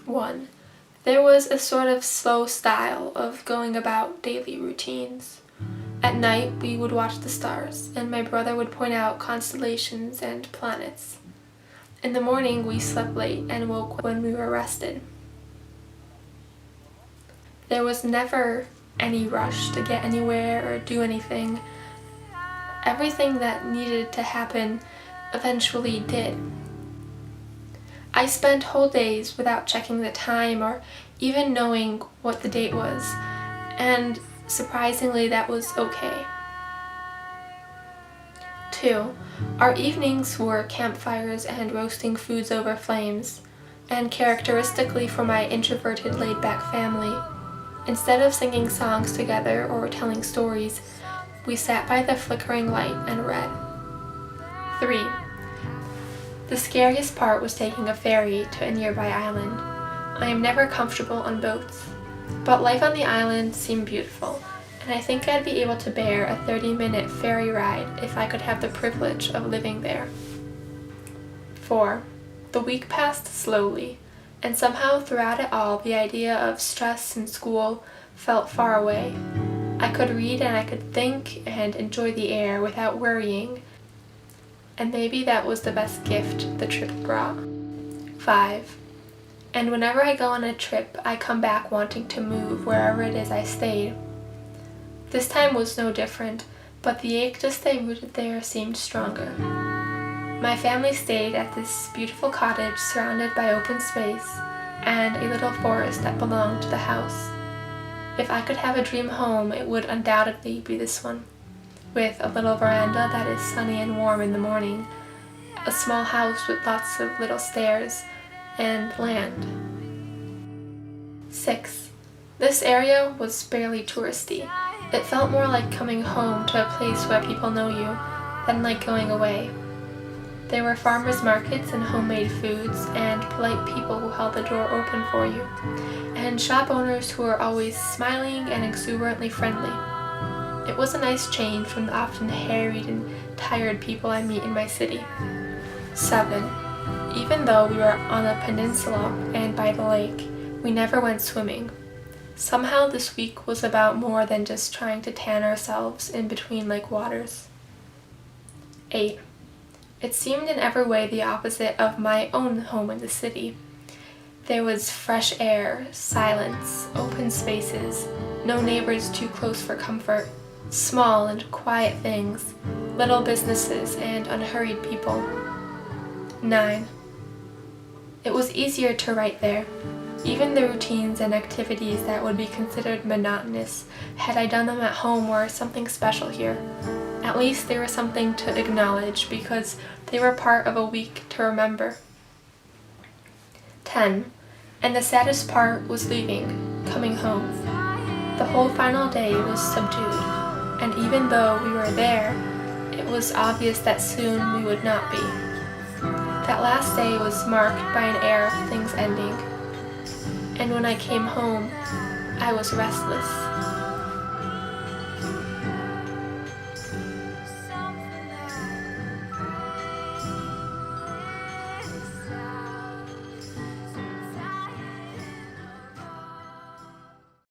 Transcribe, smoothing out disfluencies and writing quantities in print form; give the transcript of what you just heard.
1. There was a sort of slow style of going about daily routines. At night, we would watch the stars, and my brother would point out constellations and planets. In the morning, we slept late and woke when we were rested. There was never any rush to get anywhere or do anything. Everything that needed to happen eventually did. I spent whole days without checking the time or even knowing what the date was, and surprisingly that was okay. 2. Our evenings were campfires and roasting foods over flames, and characteristically for my introverted laid-back family, instead of singing songs together or telling stories, we sat by the flickering light and read. 3. The scariest part was taking a ferry to a nearby island. I am never comfortable on boats, but life on the island seemed beautiful, and I think I'd be able to bear a 30-minute ferry ride if I could have the privilege of living there. 4. The week passed slowly, and somehow throughout it all the idea of stress in school felt far away. I could read and I could think and enjoy the air without worrying, and maybe that was the best gift the trip brought. 5. And whenever I go on a trip, I come back wanting to move wherever it is I stayed. This time was no different, but the ache to stay rooted there seemed stronger. My family stayed at this beautiful cottage surrounded by open space and a little forest that belonged to the house. If I could have a dream home, it would undoubtedly be this one, with a little veranda that is sunny and warm in the morning, a small house with lots of little stairs, and land. 6. This area was barely touristy. It felt more like coming home to a place where people know you than like going away. There were farmers markets and homemade foods and polite people who held the door open for you, and shop owners who were always smiling and exuberantly friendly. It was a nice change from the often harried and tired people I meet in my city. 7. Even though we were on a peninsula and by the lake, we never went swimming. Somehow this week was about more than just trying to tan ourselves in between lake waters. 8. It seemed in every way the opposite of my own home in the city. There was fresh air, silence, open spaces, no neighbors too close for comfort, small and quiet things, little businesses, and unhurried people. 9. It was easier to write there. Even the routines and activities that would be considered monotonous, had I done them at home, were something special here. At least they were something to acknowledge because they were part of a week to remember. 10. And the saddest part was leaving, coming home. The whole final day was subdued, and even though we were there, it was obvious that soon we would not be. That last day was marked by an air of things ending, and when I came home, I was restless.